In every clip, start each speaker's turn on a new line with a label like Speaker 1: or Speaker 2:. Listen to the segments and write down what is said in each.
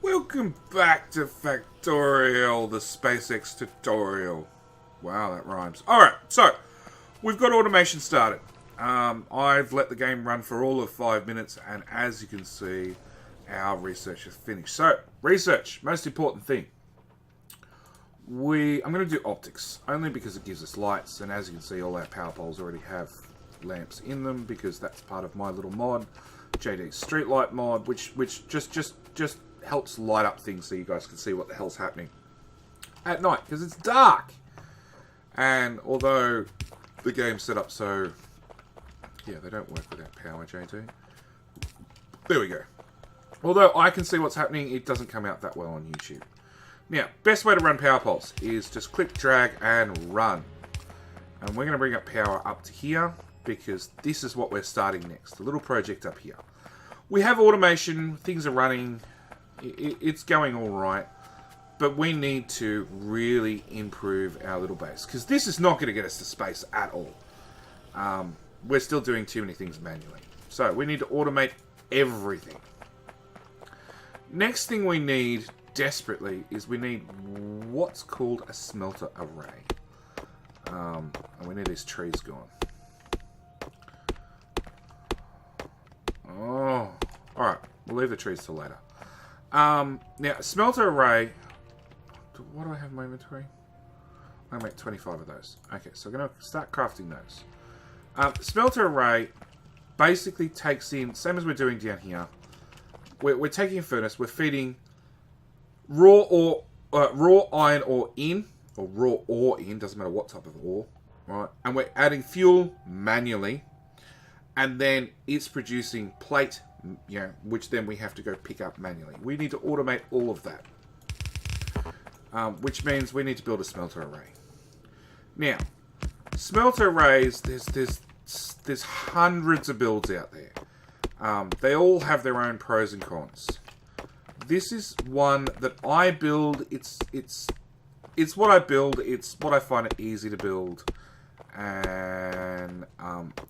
Speaker 1: Welcome back to Factorial, the SpaceX tutorial. Wow, that rhymes. Alright, so, we've got automation started. I've let the game run for all of 5 minutes, and as you can see, our research is finished. So, research, most important thing. I'm going to do optics, only because it gives us lights, and as you can see, all our power poles already have lamps in them, because that's part of my little mod, JD's streetlight mod, which just helps light up things so you guys can see what the hell's happening at night, because it's dark. And although the game's set up so, yeah, they don't work without power, JD. There we go. Although I can see what's happening, it doesn't come out that well on YouTube. Now, best way to run power poles is just click, drag, and run. And we're going to bring up power up to here, because this is what we're starting next. The little project up here. We have automation, things are running, it's going alright, but we need to really improve our little base, because this is not going to get us to space at all. We're still doing too many things manually. So, we need to automate everything. Next thing we need, desperately, is we need what's called a smelter array. And we need these trees gone. Oh, alright, we'll leave the trees till later. Now, smelter array, what do I have in my inventory? I'm going to make 25 of those. Okay, so I'm going to start crafting those. Smelter array basically takes in, same as we're doing down here, we're taking a furnace, we're feeding raw iron ore in, or raw ore in, doesn't matter what type of ore, right? And we're adding fuel manually, and then it's producing plate, you know, which then we have to go pick up manually. We need to automate all of that, which means we need to build a smelter array. Now, smelter arrays, there's hundreds of builds out there. They all have their own pros and cons. This is one that I build. It's what I build. It's what I find it easy to build. And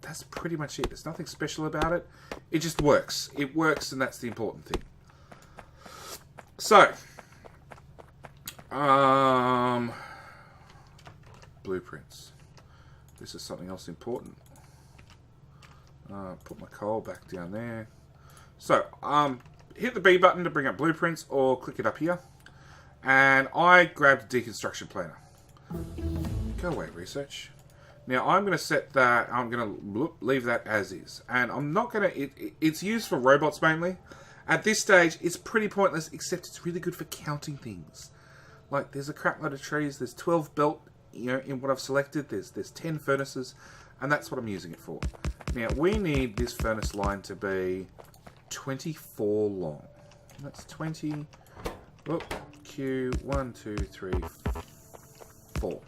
Speaker 1: that's pretty much it. There's nothing special about it. It just works. It works, and that's the important thing. So, blueprints. This is something else important. Put my coal back down there. So, hit the B button to bring up blueprints, or click it up here. And I grabbed a deconstruction planer. Go away, research. Now, I'm going to set that, I'm going to leave that as is. And I'm not going to, it's used for robots mainly. At this stage, it's pretty pointless, except it's really good for counting things. Like, there's a crap load of trees, there's 12 belt, you know, in what I've selected, there's 10 furnaces, and that's what I'm using it for. Now, we need this furnace line to be 24 long. That's 20, oh, Q, 1, 2, 3, 4.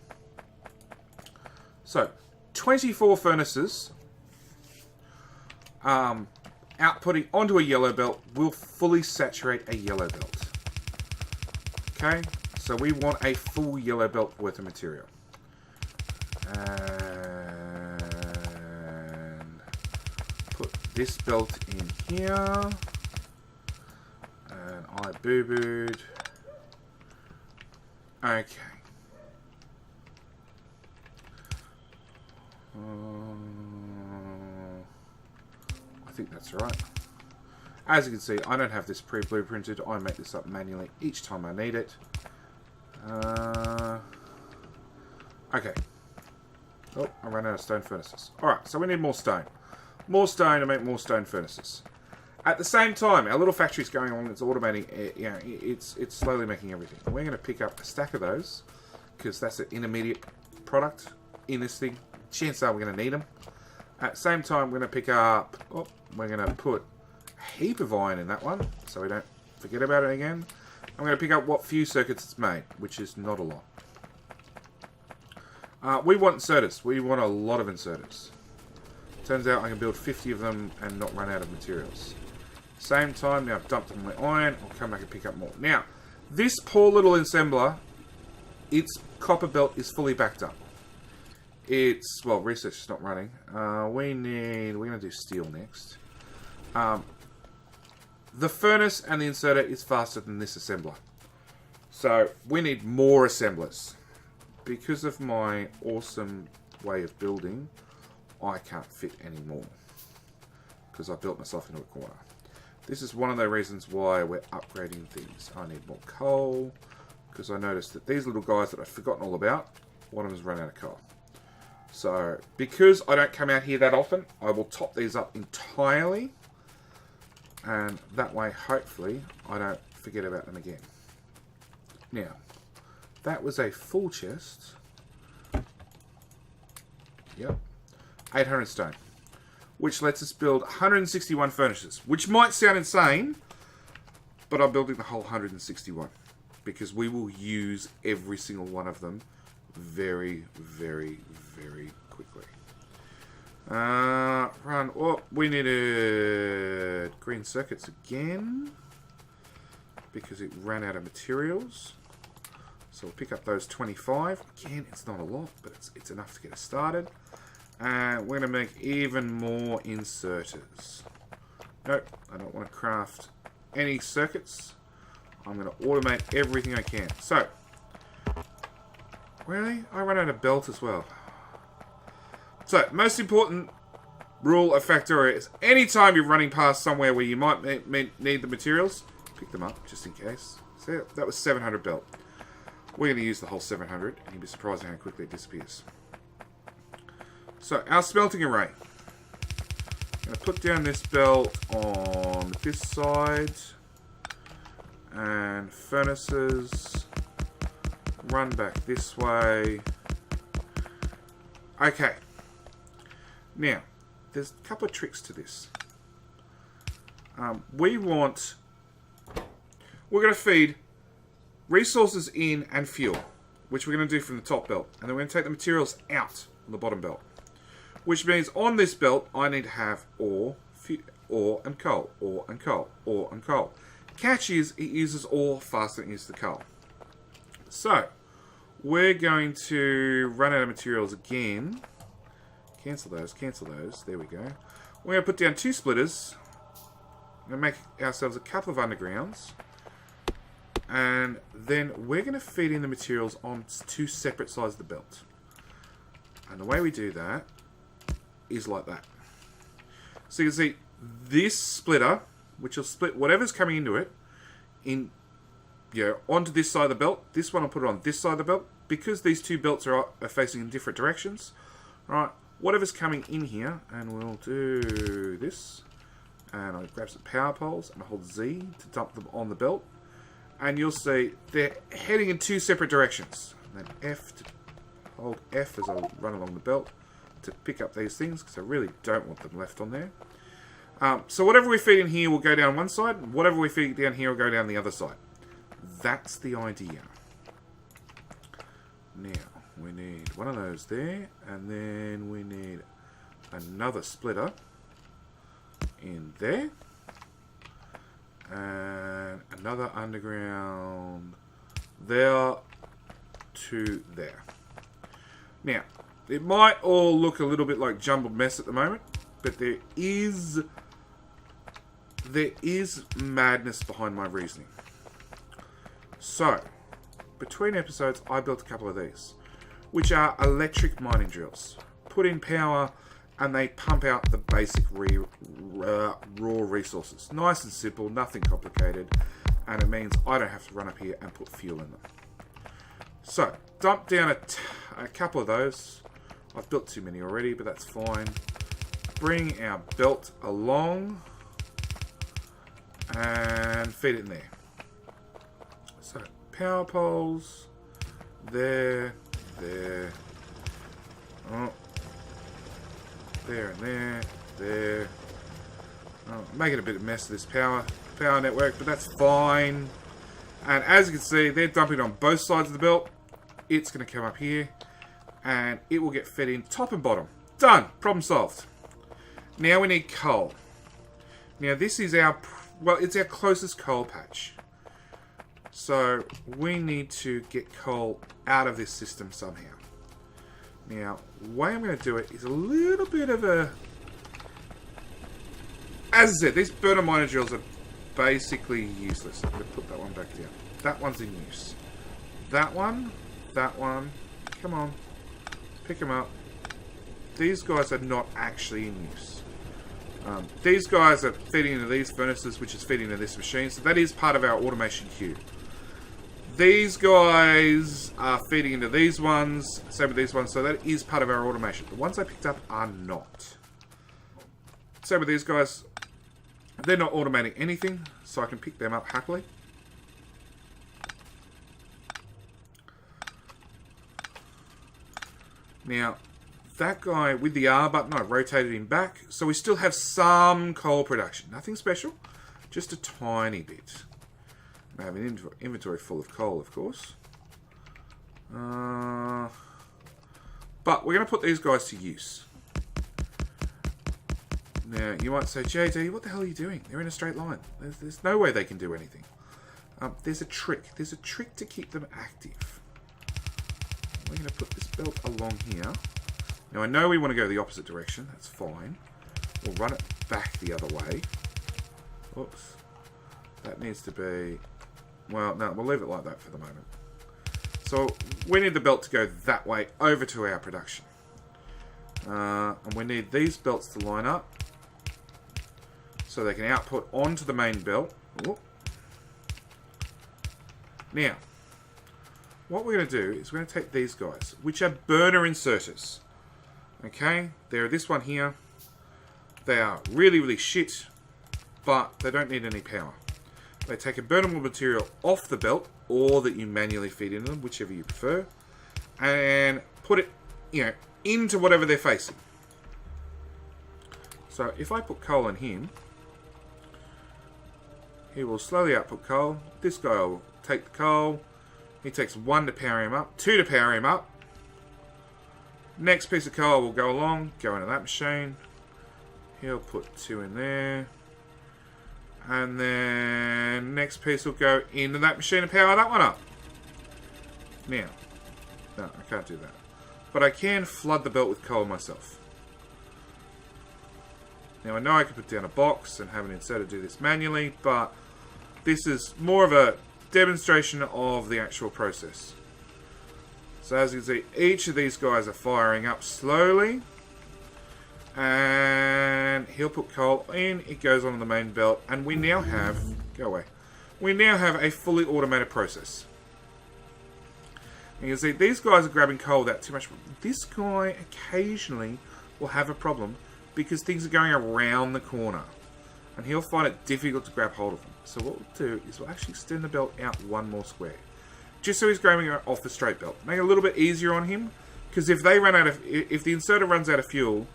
Speaker 1: So, 24 furnaces outputting onto a yellow belt will fully saturate a yellow belt. Okay, so we want a full yellow belt worth of material. And put this belt in here. And I boo-booed. Okay. I think that's right. As you can see, I don't have this pre-blueprinted. I make this up manually each time I need it. Okay. Oh, I ran out of stone furnaces. Alright, so we need more stone. More stone to make more stone furnaces. At the same time, our little factory's going on. It's automating. You know, it's slowly making everything. We're going to pick up a stack of those, because that's an intermediate product in this thing. Chances are we're going to need them. At the same time, we're going to pick up, we're going to put a heap of iron in that one, so we don't forget about it again. I'm going to pick up what few circuits it's made, which is not a lot. We want inserters. We want a lot of inserters. Turns out I can build 50 of them and not run out of materials. Same time, now I've dumped all my iron, I'll come back and pick up more. Now, this poor little assembler, its copper belt is fully backed up. It's, well, research is not running. We're going to do steel next. the furnace and the inserter is faster than this assembler. So we need more assemblers. Because of my awesome way of building, I can't fit any more. Because I built myself into a corner. This is one of the reasons why we're upgrading things. I need more coal. Because I noticed that these little guys that I've forgotten all about, one of them has run out of coal. So, because I don't come out here that often, I will top these up entirely. And that way, hopefully, I don't forget about them again. Now, that was a full chest. Yep. 800 stone. Which lets us build 161 furnaces. Which might sound insane, but I'm building the whole 161. Because we will use every single one of them very, very, very quickly. Run. Oh, we needed green circuits again. Because it ran out of materials. So we'll pick up those 25. Again, it's not a lot, but it's enough to get us started. And we're going to make even more inserters. Nope, I don't want to craft any circuits. I'm going to automate everything I can. So, really? I run out of belt as well. So, most important rule of Factorio is anytime you're running past somewhere where you might need the materials, pick them up just in case. So, that was 700 belt. We're going to use the whole 700, and you'll be surprised how quickly it disappears. So, our smelting array. I'm going to put down this belt on this side. And furnaces. Run back this way. Okay. Now, there's a couple of tricks to this. We're going to feed resources in and fuel, which we're going to do from the top belt. And then we're going to take the materials out on the bottom belt. Which means on this belt, I need to have ore and coal, ore and coal, ore and coal. Catch is, it uses ore faster than it uses the coal. So, we're going to run out of materials again. Cancel those, there we go. We're going to put down 2 splitters. We're going to make ourselves a couple of undergrounds. And then we're going to feed in the materials on 2 separate sides of the belt. And the way we do that is like that. So you can see this splitter, which will split whatever's coming into it, onto this side of the belt. This one I'll put it on this side of the belt. Because these 2 belts are facing in different directions, right? Whatever's coming in here, and we'll do this. And I'll grab some power poles and hold Z to dump them on the belt. And you'll see they're heading in 2 separate directions. And then hold F as I run along the belt to pick up these things, because I really don't want them left on there. So whatever we feed in here will go down one side, whatever we feed down here will go down the other side. That's the idea. Now, we need one of those there, and then we need another splitter in there, and another underground there to there. Now, it might all look a little bit like jumbled mess at the moment, but there is madness behind my reasoning. So, between episodes, I built a couple of these, which are electric mining drills. Put in power, and they pump out the basic raw resources. Nice and simple, nothing complicated, and it means I don't have to run up here and put fuel in them. So, dump down a couple of those. I've built too many already, but that's fine. Bring our belt along and feed it in there. So, power poles, there, oh, there and there. Oh, making a bit of mess of this power network, but that's fine. And as you can see, they're dumping on both sides of the belt. It's going to come up here, and it will get fed in top and bottom. Done. Problem solved. Now we need coal. Now this is it's our closest coal patch. So we need to get coal out of this system somehow. Now, the way I'm going to do it is a little bit of a... As I said, these burner miner drills are basically useless. I'm going to put that one back down. That one's in use. That one. Come on. Pick them up. These guys are not actually in use. These guys are feeding into these furnaces, which is feeding into this machine. So that is part of our automation queue. These guys are feeding into these ones. Same with these ones. So that is part of our automation. The ones I picked up are not. Same with these guys. They're not automating anything. So I can pick them up happily. Now, that guy with the R button, I rotated him back. So we still have some coal production. Nothing special. Just a tiny bit. I have an inventory full of coal, of course. But we're going to put these guys to use. Now, you might say, JD, what the hell are you doing? They're in a straight line. There's no way they can do anything. There's a trick. There's a trick to keep them active. We're going to put this belt along here. Now, I know we want to go the opposite direction. That's fine. We'll run it back the other way. Oops. That needs to be... Well, no, we'll leave it like that for the moment. So, we need the belt to go that way over to our production. And we need these belts to line up so they can output onto the main belt. Whoop. Now, what we're going to do is we're going to take these guys, which are burner inserters. Okay, they're this one here. They are really, really shit, but they don't need any power. They take a burnable material off the belt, or that you manually feed into them, whichever you prefer, and put it, into whatever they're facing. So if I put coal in him, he will slowly output coal. This guy will take the coal. He takes 1 to power him up, 2 to power him up. Next piece of coal will go along, go into that machine. He'll put 2 in there. And then next piece will go into that machine and power that one up. Now, no, I can't do that. But I can flood the belt with coal myself. Now I know I can put down a box and have an inserter do this manually, but this is more of a demonstration of the actual process. So as you can see, each of these guys are firing up slowly. And he'll put coal in, it goes on the main belt, and we now have, go away, we now have a fully automated process. And you can see these guys are grabbing coal without too much. This guy occasionally will have a problem because things are going around the corner. And he'll find it difficult to grab hold of them. So what we'll do is we'll actually extend the belt out 1 more square. Just so he's grabbing it off the straight belt. Make it a little bit easier on him. Because if they run out of, if the inserter runs out of fuel,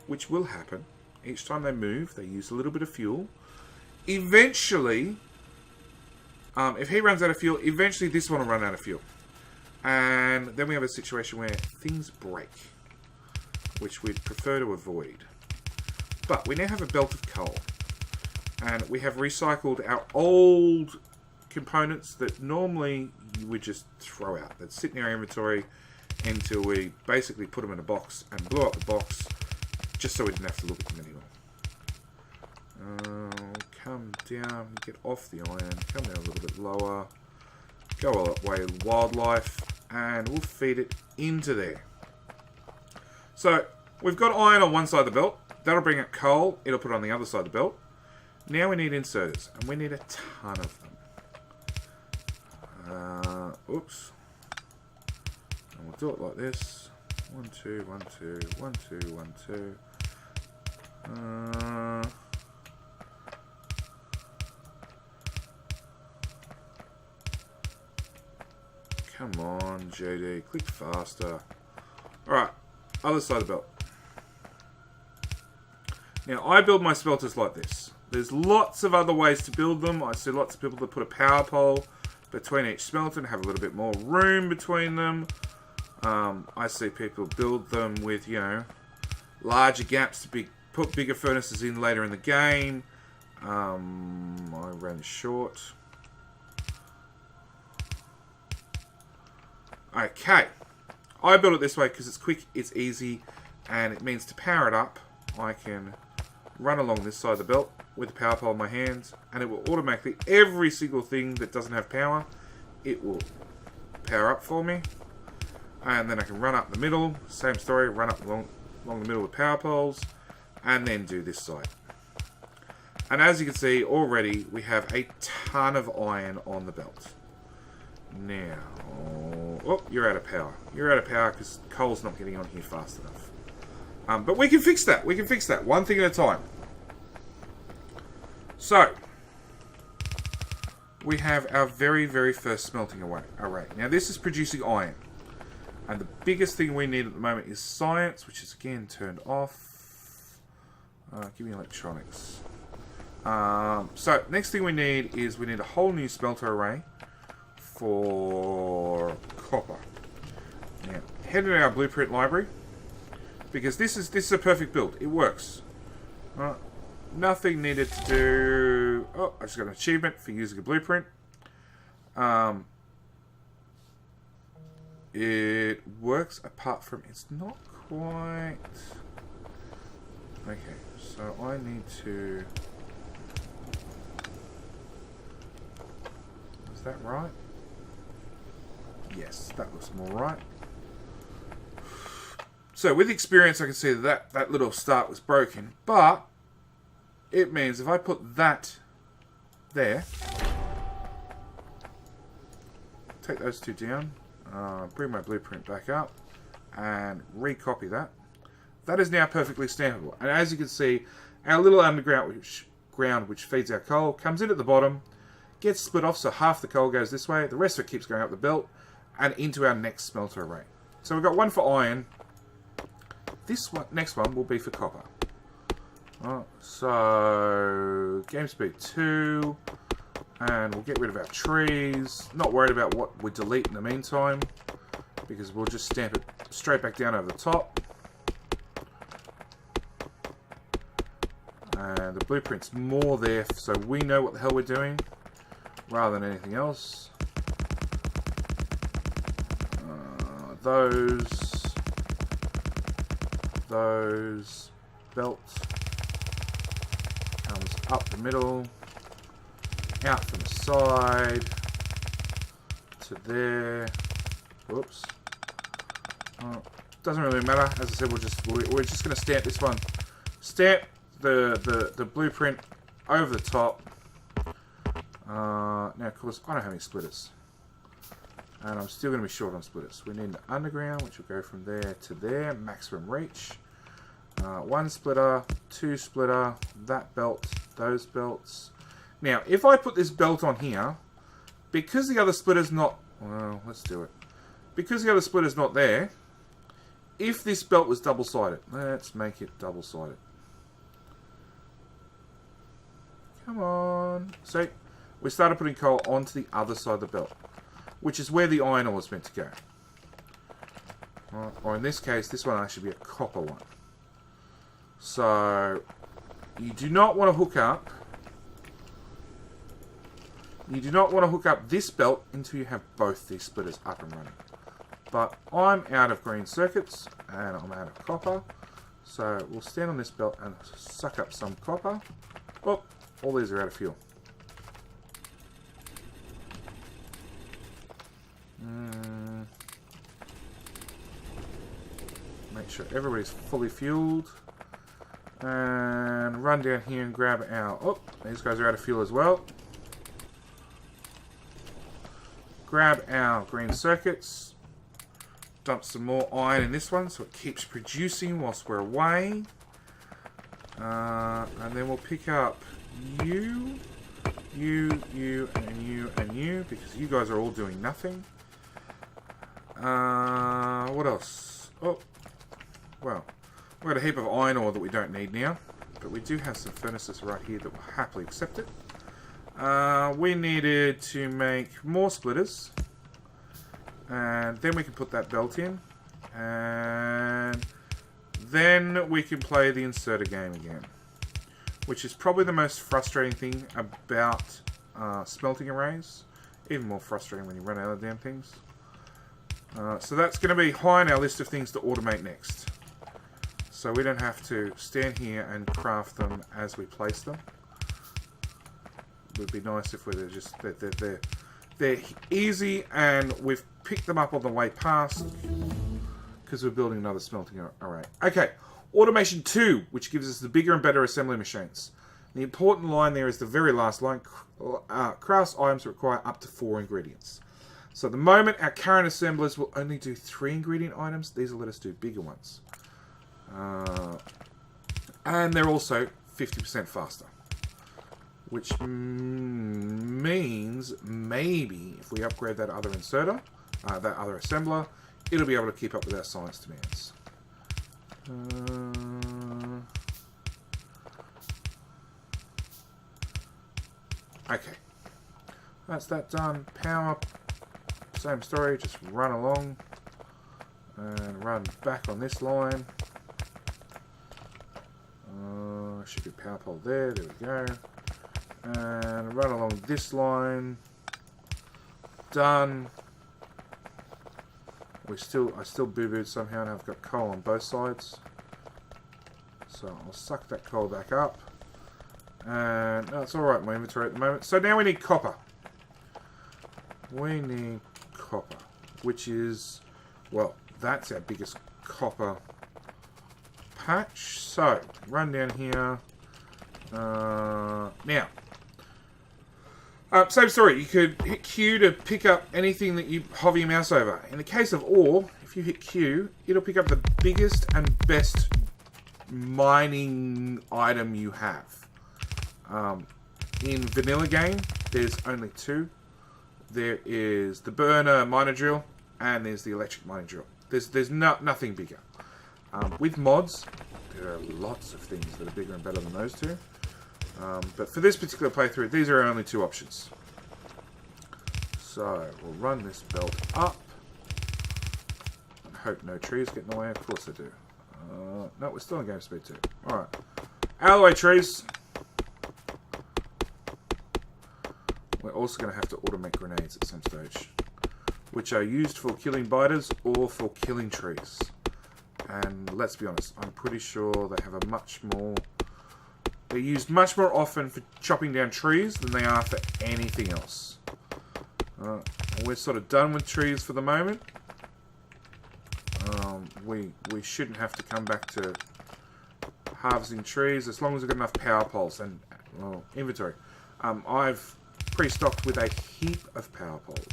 Speaker 1: which will happen, each time they move, they use a little bit of fuel. Eventually, if he runs out of fuel, eventually this one will run out of fuel. And then we have a situation where things break, which we'd prefer to avoid. But we now have a belt of coal. And we have recycled our old components that normally you would just throw out. They'd sit in our inventory until we basically put them in a box and blew up the box, just so we didn't have to look at them anymore. Come down, get off the iron, come down a little bit lower, go all that way with wildlife, and we'll feed it into there. So, we've got iron on one side of the belt, that'll bring up coal, it'll put it on the other side of the belt. Now we need inserters, and we need a ton of them. Oops. And we'll do it like this. 1, 2, 1, 2, 1, 2, 1, 2. Come on, JD, click faster. Alright, other side of the belt. Now, I build my smelters like this. There's lots of other ways to build them. I see lots of people that put a power pole between each smelter and have a little bit more room between them. I see people build them with, larger gaps to put bigger furnaces in later in the game. I ran short. Okay. I build it this way because it's quick, it's easy, and it means to power it up, I can run along this side of the belt with the power pole in my hands, and it will automatically, every single thing that doesn't have power, it will power up for me. And then I can run up the middle, same story, run up along the middle with power poles, and then do this side. And as you can see, already we have a ton of iron on the belt. Now, oh, you're out of power. You're out of power because coal's not getting on here fast enough. But we can fix that. We can fix that one thing at a time. So, we have our very, very first smelting array. Now, this is producing iron. And the biggest thing we need at the moment is science, which is again turned off. Give me electronics. So, next thing we need is we need a whole new smelter array for copper. Now, head into our blueprint library, because this is a perfect build. It works. Nothing needed to do. Oh, I just got an achievement for using a blueprint. It works apart from it's not quite. Okay, so I need to. Is that right? Yes, that looks more right. So with experience, I can see that little start was broken, but it means if I put that there, take those two down, bring my blueprint back up, and recopy that. That is now perfectly stampable. And as you can see, our little underground which feeds our coal comes in at the bottom, gets split off, so half the coal goes this way, the rest of it keeps going up the belt and into our next smelter array. So we've got one for iron. This one, next one will be for copper. So game speed 2, and we'll get rid of our trees. Not worried about what we delete in the meantime, because we'll just stamp it straight back down over the top. And the blueprint's more there, so we know what the hell we're doing, rather than anything else. Those belt comes up the middle, out from the side to there. Whoops. Doesn't really matter. As I said, we're just going to stamp this one. Stamp the blueprint over the top. Now, of course, I don't have any splitters. And I'm still going to be short on splitters. We need an underground, which will go from there to there. Maximum reach. 1 splitter, 2 splitter, that belt, those belts. Now, if I put this belt on here, because the other splitter's not... Well, let's do it. Because the other splitter's not there, if this belt was double-sided, let's make it double-sided. Come on. See, we started putting coal onto the other side of the belt, which is where the iron ore is meant to go. Or in this case, this one will actually be a copper one. So, you do not want to hook up... You do not want to hook up this belt until you have both these splitters up and running. But I'm out of green circuits, and I'm out of copper. So, we'll stand on this belt and suck up some copper. Oh, all these are out of fuel. Make sure everybody's fully fueled. And run down here and grab our... Oh, these guys are out of fuel as well. Grab our green circuits. Dump some more iron in this one so it keeps producing whilst we're away. And then we'll pick up you, and you, and you, because you guys are all doing nothing. What else? Oh, well, we've got a heap of iron ore that we don't need now, but we do have some furnaces right here that will happily accept it. We needed to make more splitters, and then we can put that belt in, and then we can play the inserter game again, which is probably the most frustrating thing about smelting arrays. Even more frustrating when you run out of damn things. So that's going to be high on our list of things to automate next. So we don't have to stand here and craft them as we place them. would be nice if they're just they're easy, and we've picked them up on the way past because we're building another smelting array. Okay, automation 2, which gives us the bigger and better assembly machines. The important line there is the very last line. Crafts items require up to 4 ingredients. So at the moment, our current assemblers will only do 3 ingredient items. These will let us do bigger ones. And they're also 50% faster. Which means maybe if we upgrade that other inserter, that other assembler, it'll be able to keep up with our science demands. Okay. That's that done. Power. Same story, just run along and run back on this line. Should be a power pole there. There we go. And run along this line. Done. I still boo-booed somehow, and I've got coal on both sides. So I'll suck that coal back up. And no, it's alright in my inventory at the moment. So now we need copper. We need copper, which is, well, that's our biggest copper patch. So, run down here. Now, same story. You could hit Q to pick up anything that you hover your mouse over. In the case of ore, if you hit Q, it'll pick up the biggest and best mining item you have. In vanilla game, there's only 2. There is the burner miner drill, and there's the electric mining drill. There's nothing bigger. With mods, there are lots of things that are bigger and better than those 2. But for this particular playthrough, these are our only 2 options. So we'll run this belt up. And hope no trees get in the way. Of course they do. No, we're still in game speed 2. Alright. Out of the way, trees. We're also going to have to automate grenades at some stage, which are used for killing biters or for killing trees. And let's be honest, I'm pretty sure they have a much more... They're used much more often for chopping down trees than they are for anything else. We're sort of done with trees for the moment. We shouldn't have to come back to harvesting trees as long as we've got enough power poles and inventory. I've pre-stocked with a heap of power poles.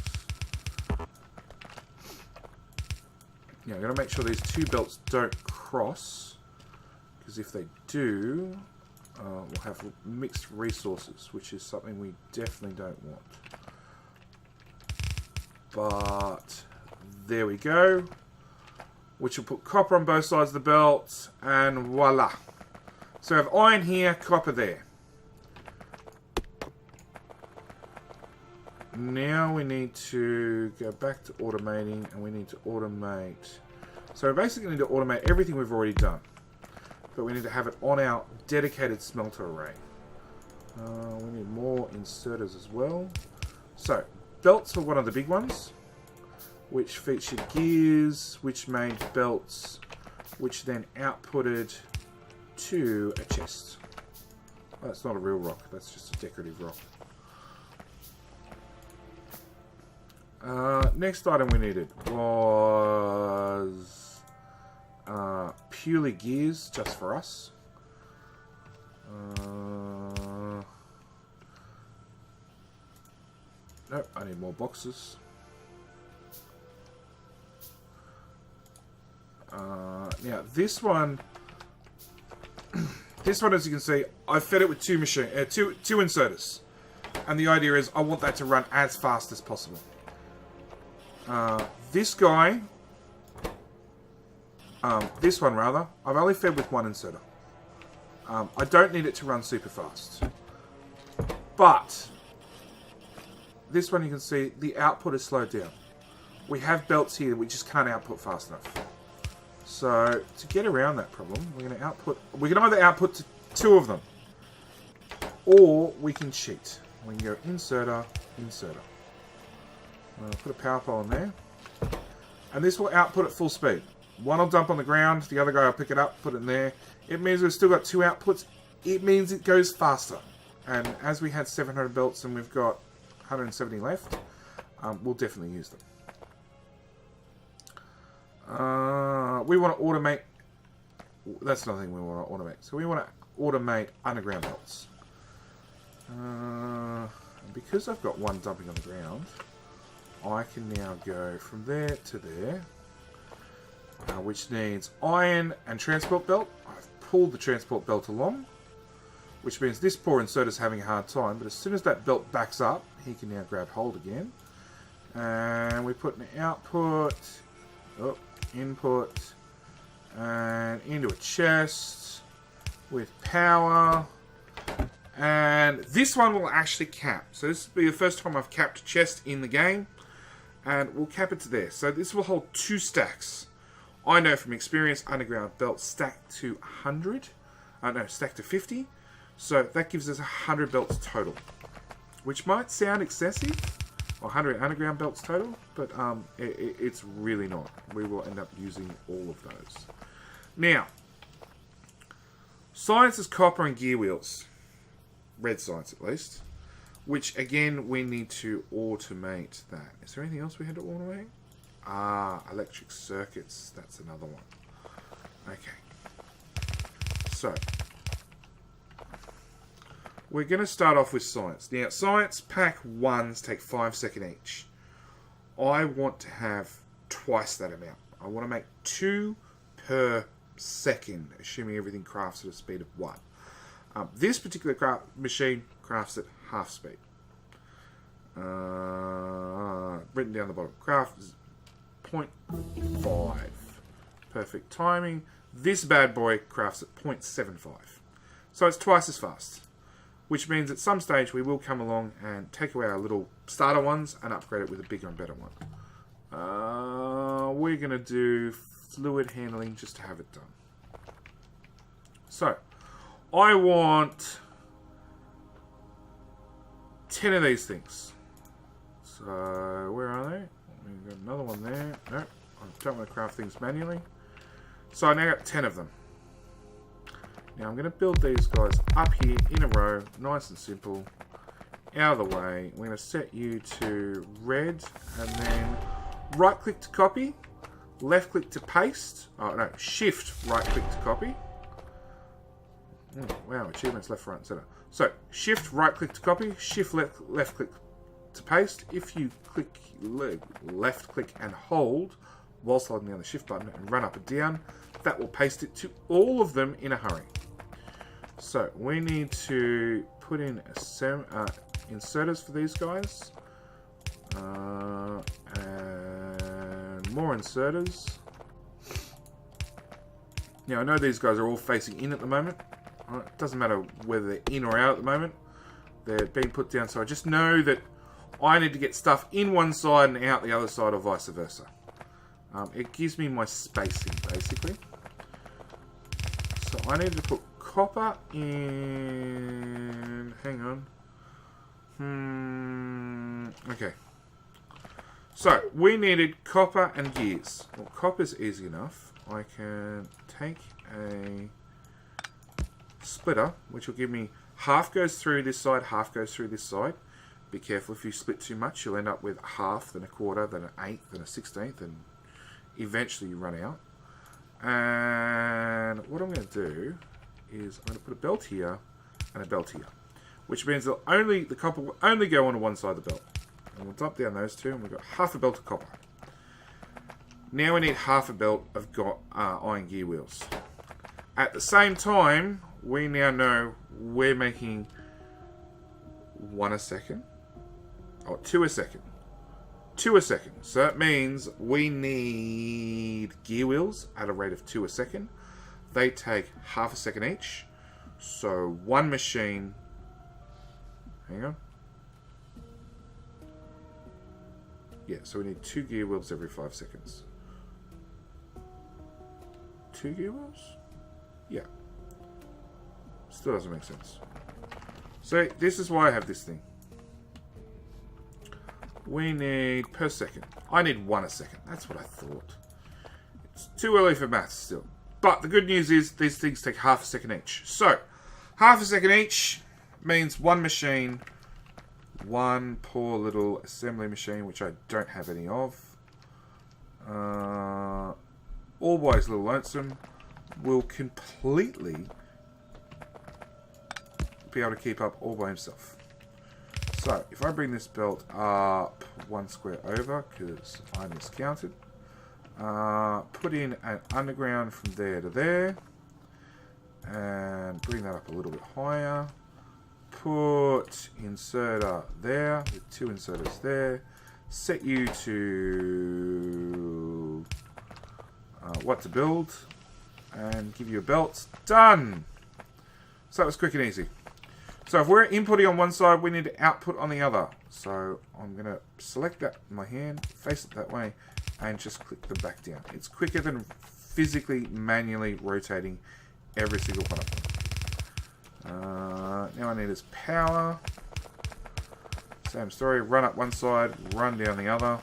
Speaker 1: Yeah, I'm going to make sure these 2 belts don't cross, because if they do, we'll have mixed resources, which is something we definitely don't want. But there we go. Which will put copper on both sides of the belt, and voila. So we have iron here, copper there. Now we need to go back to automating, and we need to automate. So we basically need to automate everything we've already done. But we need to have it on our dedicated smelter array. We need more inserters as well. So, belts are one of the big ones, which featured gears, which made belts, which then outputted to a chest. Oh, that's not a real rock, that's just a decorative rock. Next item we needed was purely gears, just for us. Nope, I need more boxes. Now this one, as you can see, I fed it with two inserters, and the idea is I want that to run as fast as possible. This guy, this one rather, I've only fed with one inserter. I don't need it to run super fast, but this one you can see the output is slowed down. We have belts here that we just can't output fast enough. So to get around that problem, we're going to output. We can either output to two of them, or we can cheat. We can go inserter, inserter. Put a power pole in there, and this will output at full speed. One will dump on the ground, the other guy will pick it up, put it in there. It means we've still got two outputs. It means it goes faster. And as we had 700 belts and we've got 170 left, we'll definitely use them. We want to automate. That's another thing we want to automate. So we want to automate underground belts. Because I've got one dumping on the ground, I can now go from there to there, which needs iron and transport belt. I've pulled the transport belt along, which means this poor inserter's having a hard time, but as soon as that belt backs up, he can now grab hold again. And we put an output, input, and into a chest with power. And this one will actually cap. So this will be the first time I've capped a chest in the game. And we'll cap it to there. So this will hold 2 stacks. I know from experience underground belts stack to 100. Stack to 50. So that gives us 100 belts total. Which might sound excessive. 100 underground belts total. But it's really not. We will end up using all of those. Now, science is copper and gear wheels. Red science at least. Which again, we need to automate that. Is there anything else we had to automate? Electric circuits. That's another one. Okay. So, we're going to start off with science. Now, science pack 1s take 5 seconds each. I want to have twice that amount. I want to make 2 per second, assuming everything crafts at a speed of 1. This particular machine crafts at half speed. Written down the bottom. Craft is 0.5. Perfect timing. This bad boy crafts at 0.75. So it's twice as fast. Which means at some stage we will come along and take away our little starter ones and upgrade it with a bigger and better one. We're going to do fluid handling just to have it done. So, I want 10 of these things. So, where are they? We've got another one there. Nope, I don't want to craft things manually. So, I now got 10 of them. Now, I'm going to build these guys up here in a row, nice and simple, out of the way. We're going to set you to red, and then right-click to copy, left-click to paste. Oh, no, shift right-click to copy. Wow, achievements left, right, and center. So, shift right click to copy, shift left click to paste. If you click left click and hold whilst holding down the shift button and run up and down, that will paste it to all of them in a hurry. So, we need to put in inserters for these guys. And more inserters. Now, I know these guys are all facing in at the moment. It doesn't matter whether they're in or out at the moment. They're being put down, so I just know that I need to get stuff in one side and out the other side, or vice versa. It gives me my spacing, basically. So I need to put copper in... Hang on. Okay. So, we needed copper and gears. Well, copper's easy enough. I can take a splitter, which will give me half goes through this side, half goes through this side. Be careful, if you split too much, you'll end up with a half, then a quarter, then an eighth, then a 16th, and eventually you run out. And what I'm going to do is I'm going to put a belt here and a belt here, which means the copper will only go onto one side of the belt. And we'll dump down those two, and we've got half a belt of copper. Now we need half a belt of iron gear wheels. At the same time, we now know we're making 1 a second, or 2 a second. 2 a second. So that means we need gear wheels at a rate of 2 a second. They take half a second each. So one machine... Hang on. Yeah, so we need 2 gear wheels every 5 seconds. 2 gear wheels? Yeah. Still doesn't make sense. So this is why I have this thing. We need per second. I need 1 a second. That's what I thought. It's too early for maths still. But the good news is these things take half a second each. So, half a second each. means one machine, one poor little assembly machine, which I don't have any of. Always Little Lonesome will completely be able to keep up all by himself. So, if I bring this belt up one square over, because I miscounted, put in an underground from there to there, and bring that up a little bit higher, put inserter there, with 2 inserters there, set you to what to build, and give you a belt. Done! So that was quick and easy. So if we're inputting on one side, we need to output on the other. So I'm going to select that in my hand, face it that way, and just click them back down. It's quicker than physically, manually rotating every single one of them. Now I need is power. Same story, run up one side, run down the other.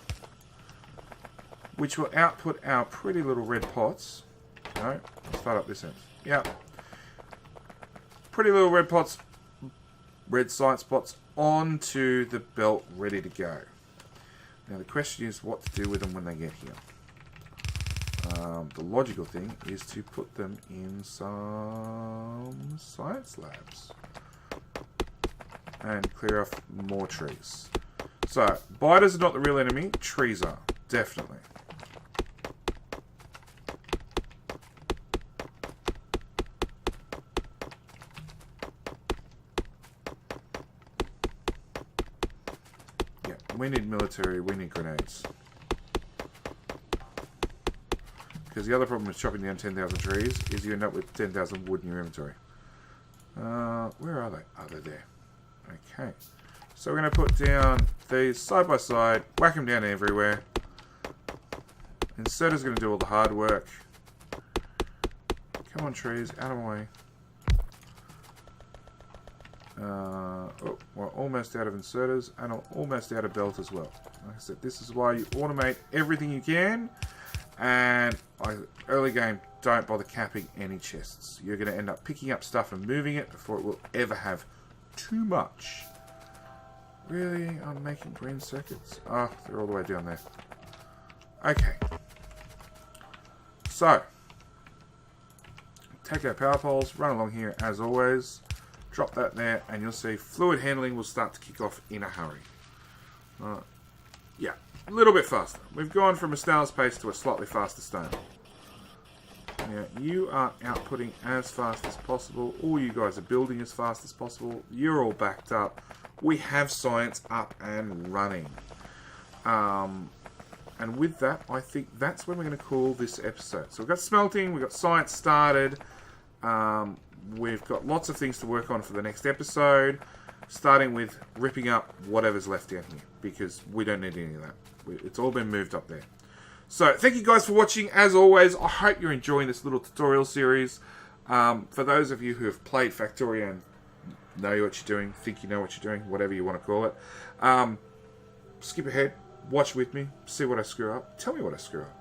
Speaker 1: Which will output our pretty little red pots. No, let's start up this end. Yep. Pretty little red pots, red science spots onto the belt ready to go. Now the question is what to do with them when they get here. The logical thing is to put them in some science labs and clear off more trees. So, biters are not the real enemy, trees are, definitely. Yeah, we need military, we need grenades. Because the other problem with chopping down 10,000 trees is you end up with 10,000 wood in your inventory. Where are they? Oh, they're there. Okay. So we're going to put down these side by side, whack them down everywhere. Inserter's going to do all the hard work. Come on, trees, out of my way. Oh, we're almost out of inserters, and almost out of belt as well. Like I said, this is why you automate everything you can. And early game, don't bother capping any chests. You're going to end up picking up stuff and moving it before it will ever have too much. Really? I'm making green circuits? Oh, they're all the way down there. Okay. So, take our power poles, run along here as always. Drop that there, and you'll see fluid handling will start to kick off in a hurry. Yeah, a little bit faster. We've gone from a snail's pace to a slightly faster stone. Now, you are outputting as fast as possible. All you guys are building as fast as possible. You're all backed up. We have science up and running. And with that, I think that's when we're going to call this episode. So we've got smelting, we've got science started. We've got lots of things to work on for the next episode. Starting with ripping up whatever's left down here. Because we don't need any of that. It's all been moved up there. So, thank you guys for watching. As always, I hope you're enjoying this little tutorial series. For those of you who have played Factorio and know what you're doing, think you know what you're doing, whatever you want to call it, skip ahead, watch with me, see what I screw up, tell me what I screw up.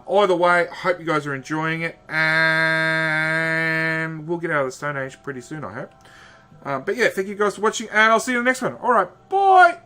Speaker 1: Either way, I hope you guys are enjoying it, and we'll get out of the Stone Age pretty soon, I hope. But yeah, thank you guys for watching, and I'll see you in the next one. Alright, bye!